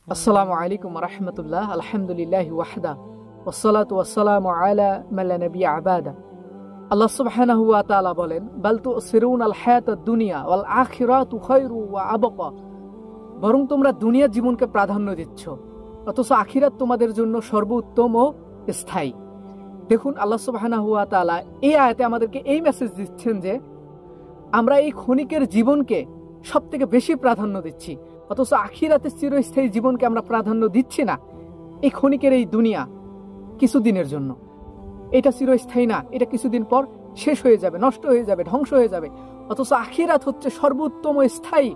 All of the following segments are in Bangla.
আসসালামু আলাইকুম রহমতুল্লাহ। আলহামদুলিল্লাহ ওয়াহদা ওয়াসসালাতু ওয়াসসালামু আলা মান লা নাবিয়্যা বা'দা। আল্লাহ সুবহানাহু ওয়া তাআলা বলেন, বাল তুসিরুনাল হায়াতাদ দুনিয়া ওয়াল আখিরাতু খায়রু ওয়া আবকা। বরং তোমরা দুনিয়ার জীবনকে প্রাধান্য দিচ্ছ, অথচ আখিরাত তোমাদের জন্য সর্বোত্তম ও স্থায়ী। দেখুন, আল্লাহ সুবহানাহু ওয়া তাআলা এই আয়াতে আমাদেরকে এই মেসেজ দিচ্ছেন যে আমরা এই ক্ষণিকের জীবনকে সবথেকে বেশি প্রাধান্য দিচ্ছি, অথচ আখিরাতের চিরস্থায়ী জীবনকে আমরা প্রাধান্য দিচ্ছি না। এই ক্ষণিকের এই দুনিয়া কিছুদিনের জন্য, এটা চিরস্থায়ী না, এটা কিছুদিন পর শেষ হয়ে যাবে, নষ্ট হয়ে যাবে, ধ্বংস হয়ে যাবে। অথচ আখিরাত হচ্ছে সর্বোত্তম স্থায়ী,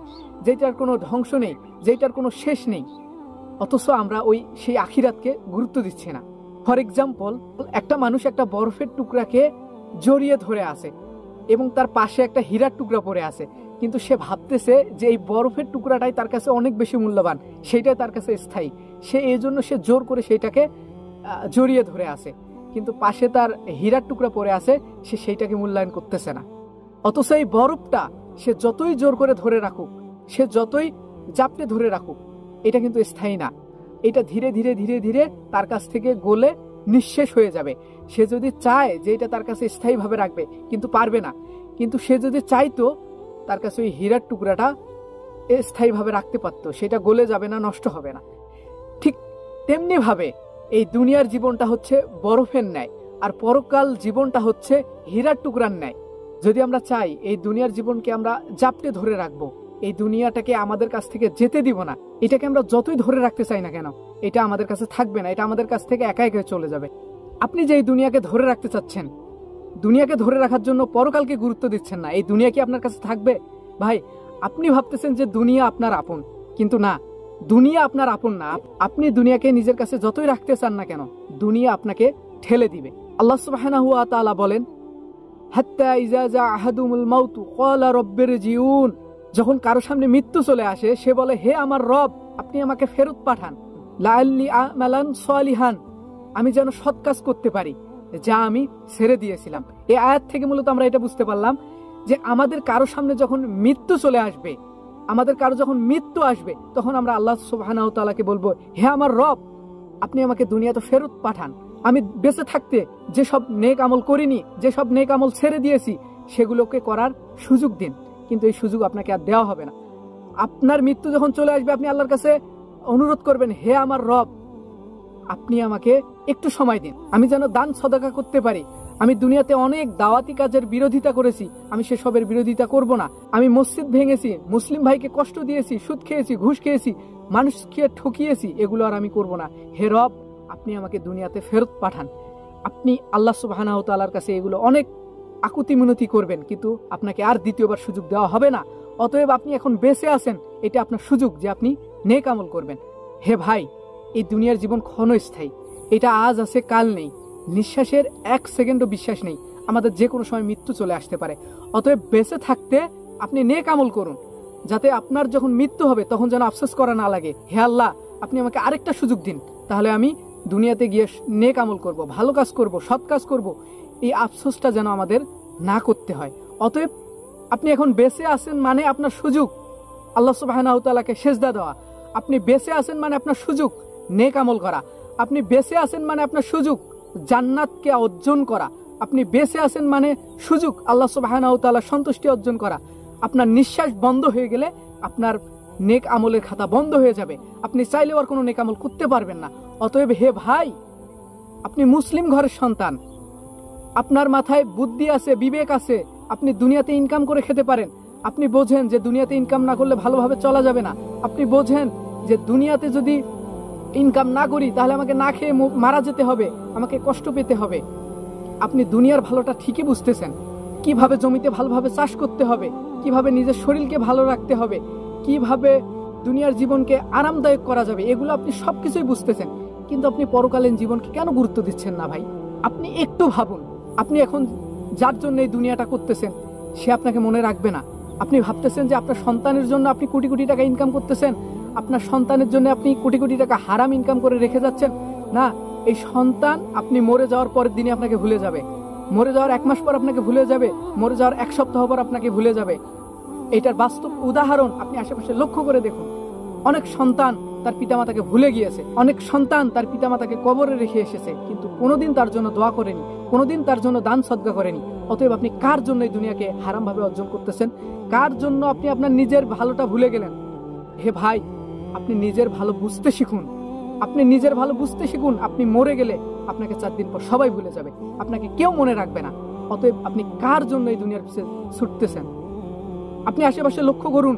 যেটার কোনো ধ্বংস নেই, যেটার কোনো শেষ নেই। অথচ আমরা সেই আখিরাতকে গুরুত্ব দিচ্ছি না। ফর এক্সাম্পল, একটা মানুষ একটা বরফের টুকরাকে জড়িয়ে ধরে আছে এবং তার পাশে একটা হীরার টুকরা পড়ে আছে, কিন্তু সে ভাবতেছে যে এই বরফের টুকরাটাই তার কাছে অনেক বেশি মূল্যবান, সেইটাই তার কাছে স্থায়ী। সে এই জন্য সে জোর করে সেইটাকে জড়িয়ে ধরে আছে, কিন্তু পাশে তার হীরার টুকরা পড়ে আছে, সে সেইটাকে মূল্যায়ন করতেছে না। অথচ এই বরফটা সে যতই জোর করে ধরে রাখুক, সে যতই জাপটে ধরে রাখুক, এটা কিন্তু স্থায়ী না। এটা ধীরে ধীরে ধীরে ধীরে তার কাছ থেকে গলে নিঃশেষ হয়ে যাবে। সে যদি চায় যে এটা তার কাছে স্থায়ীভাবে রাখবে, কিন্তু পারবে না। কিন্তু সে যদি চাইতো, তার কাছে ওই হীরার টুকরাটা স্থায়ীভাবে রাখতে পারতো, সেটা গলে যাবে না, নষ্ট হবে না। ঠিক তেমনি ভাবে এই দুনিয়ার জীবনটা হচ্ছে বরফের ন্যায়, আর পরকাল জীবনটা হচ্ছে হীরার টুকরার ন্যায়। যদি আমরা চাই এই দুনিয়ার জীবনকে আমরা জাপটে ধরে রাখবো, এই দুনিয়াটাকে আমাদের কাছ থেকে যেতে দিব না, এটাকে আমরা যতই ধরে রাখতে চাই না কেন, এটা আমাদের কাছে থাকবে না, এটা আমাদের কাছ থেকে একা একা চলে যাবে। আপনি যে এই দুনিয়াকে ধরে রাখতে চাচ্ছেন, দুনিয়াকে ধরে রাখার জন্য পরকালকে গুরুত্ব দিচ্ছেন না, এই দুনিয়া কি আপনার কাছে থাকবে? ভাই, আপনি ভাবতেছেন যে দুনিয়া আপনার আপন, কিন্তু না, দুনিয়া আপনার আপন না। আপনি দুনিয়াকে নিজের কাছে যতই রাখতে চান না কেন, দুনিয়া আপনাকে ঠেলে দিবে। আল্লাহ সুবহানাহু ওয়া তাআলা বলেন, হাত্তা ইযা জা আহাদুমুল মাউতু ক্বালা রাব্বিরজিউন। যখন কারো সামনে মৃত্যু চলে আসে, সে বলে, হে আমার রব, আপনি আমাকে ফেরত পাঠান। লাআল্লি আমালান সালিহান, আমি যেন সৎ কাজ করতে পারি যা আমি ছেড়ে দিয়েছিলাম। এই আয়াত থেকে মূলত আমরা এটা বুঝতে পারলাম যে আমাদের কারো সামনে যখন মৃত্যু চলে আসবে, আমাদের কারো যখন মৃত্যু আসবে, তখন আমরা আল্লাহ সুবহানাহু ওয়া তাআলাকে বলবো, হে আমার রব, আপনি আমাকে দুনিয়াতে ফেরত পাঠান। আমি বেঁচে থাকতে যেসব নেক আমল করিনি, যেসব নেক আমল ছেড়ে দিয়েছি, সেগুলোকে করার সুযোগ দিন। কিন্তু এই সুযোগ আপনাকে আর দেওয়া হবে না। আপনার মৃত্যু যখন চলে আসবে, আপনি আল্লাহর কাছে অনুরোধ করবেন, হে আমার রব, আপনি আমাকে একটু সময় দিন, আমি যেন দান সদকা করতে পারি। আমি দুনিয়াতে অনেক দাওয়াতি কাজের বিরোধিতা করেছি, আমি সেসবের বিরোধিতা করব না। আমি মসজিদ ভেঙেছি, মুসলিম ভাইকে কষ্ট দিয়েছি, সুদ খেয়েছি, ঘুষ খেয়েছি, মানুষকে ঠকিয়েছি, এগুলো আর আমি করব না। হে রব, আপনি আমাকে দুনিয়াতে ফেরত পাঠান। আপনি আল্লাহ সুবহানাহু ওয়া তাআলার কাছে এগুলো অনেক আকুতি মিনতি করবেন, কিন্তু আপনাকে আর দ্বিতীয়বার সুযোগ দেওয়া হবে না। অতএব আপনি এখন বেঁচে আছেন, এটা আপনার সুযোগ যে আপনি নেক আমল করবেন। হে ভাই, এই দুনিয়ার জীবন ক্ষণস্থায়ী, এটা আজ আছে, কাল নেই। নিঃশ্বাসের 1 সেকেন্ডও বিশ্বাস নেই, আমাদের যে কোনো সময় মৃত্যু চলে আসতে পারে। অতএব বেঁচে থাকতে আপনি নেক আমল করুন, যাতে আপনার যখন মৃত্যু হবে তখন যেন আফসোস করা না লাগে। হে আল্লাহ, আপনি আমাকে আরেকটা সুযোগ দিন, তাহলে আমি দুনিয়াতে গিয়ে নেক আমল করব, ভালো কাজ করব, সৎ কাজ করব। এই আফসোসটা যেন আমাদের না করতে হয়। অতএব আপনি এখন বেঁচে আছেন মানে আপনার সুযোগ আল্লাহ সুবহানাহু ওয়া তাআলাকে সিজদা দেওয়া। আপনি বেঁচে আছেন মানে আপনার সুযোগ নেক আমল করা। আপনি বেঁচে আছেন মানে আপনার সুযোগ জান্নাতকে অর্জন করা। আপনি বেঁচে আছেন মানে সুযোগ আল্লাহ সুবহানাহু ওয়া তাআলার সন্তুষ্টি অর্জন করা। আপনার নিঃশ্বাস বন্ধ হয়ে গেলে আপনার নেক আমলের খাতা বন্ধ হয়ে যাবে, আপনি চাইলেও আর কোনো নেক আমল করতে পারবেন না। অতএব হে ভাই, আপনি মুসলিম ঘরের সন্তান, আপনার মাথায় বুদ্ধি আছে, বিবেক আছে, আপনি দুনিয়াতে ইনকাম করে খেতে পারেন। আপনি বোঝেন যে দুনিয়াতে ইনকাম না করলে ভালোভাবে চলা যাবে না। আপনি বোঝেন যে দুনিয়াতে যদি ইনকাম না করি তাহলে আমাকে না খেয়ে মারা যেতে হবে, আমাকে কষ্ট পেতে হবে। আপনি দুনিয়ার ভালোটা ঠিকই বুঝতেছেন, কিভাবে জমিতে ভালোভাবে চাষ করতে হবে, কিভাবে নিজের শরীরকে ভালো রাখতে হবে, কিভাবে দুনিয়ার জীবনকে আরামদায়ক করা যাবে, এগুলো আপনি সবকিছুই বুঝতেছেন। কিন্তু আপনি পরকালীন জীবনকে কেন গুরুত্ব দিচ্ছেন না ভাই? আপনি একটু ভাবুন, আপনি এখন যার জন্য এই দুনিয়াটা করতেছেন, সে আপনাকে মনে রাখবে না। আপনি ভাবতেছেন যে আপনার সন্তানের জন্য আপনি কোটি কোটি টাকা ইনকাম করতেছেন, আপনার সন্তানের জন্য আপনি কোটি কোটি টাকা হারাম ইনকাম করে রেখে যাচ্ছেন। না, এই সন্তান আপনি মরে যাওয়ার পরের দিনে আপনাকে ভুলে যাবে, মরে যাওয়ার 1 মাস পর আপনাকে ভুলে যাবে, মরে যাওয়ার 1 সপ্তাহ পর আপনাকে ভুলে যাবে। এটার বাস্তব উদাহরণ আপনি আশেপাশে লক্ষ্য করে দেখুন। অনেক সন্তান তার পিতামাতাকে ভুলে গিয়েছে, অনেক সন্তান তার পিতামাতাকে কবরে রেখে এসেছে, কিন্তু কোনোদিন তার জন্য দোয়া করেনি, কোনোদিন তার জন্য দান সদকা করেনি। অতএব আপনি কার জন্য এই দুনিয়াকে হারাম ভাবে অর্জন করতেছেন? কার জন্য আপনি আপনার নিজের ভালোটা ভুলে গেলেন? হে ভাই, আপনি নিজের ভালো বুঝতে শিখুন, আপনি নিজের ভালো বুঝতে শিখুন। আপনি মরে গেলে আপনাকে 4 দিন পর সবাই ভুলে যাবে, আপনাকে কেউ মনে রাখবে না। অতএব আপনি কার জন্য এই দুনিয়ার পিছনে ছুটতেছেন? আপনি আশেপাশে লক্ষ্য করুন,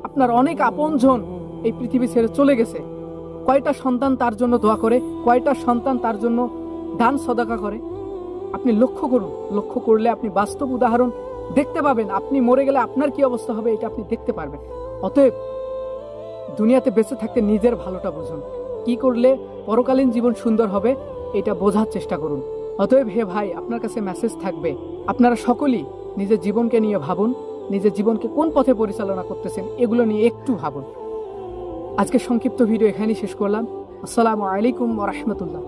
আপনার অনেক আপনজন এই পৃথিবী ছেড়ে চলে গেছে। কয়টা সন্তান তার জন্য দোয়া করে, কয়টা সন্তান তার জন্য দান সদাকা করে? আপনি লক্ষ্য করুন, লক্ষ্য করলে আপনি বাস্তব উদাহরণ দেখতে পাবেন। আপনি মরে গেলে আপনার কি অবস্থা হবে এটা আপনি দেখতে পারবেন। অতএব দুনিয়াতে বেঁচে থাকতে নিজের ভালোটা বুঝুন, কি করলে পরকালীন জীবন সুন্দর হবে এটা বোঝার চেষ্টা করুন। অতএব হে ভাই, আপনার কাছে মেসেজ থাকবে, আপনারা সকলেই নিজের জীবনকে নিয়ে ভাবুন, নিজের জীবনকে কোন পথে পরিচালনা করতেছেন এগুলো নিয়ে একটু ভাবুন। আজকে সংক্ষিপ্ত ভিডিও এখানেই শেষ করলাম। আসসালামু আলাইকুম ওয়া রাহমাতুল্লাহ।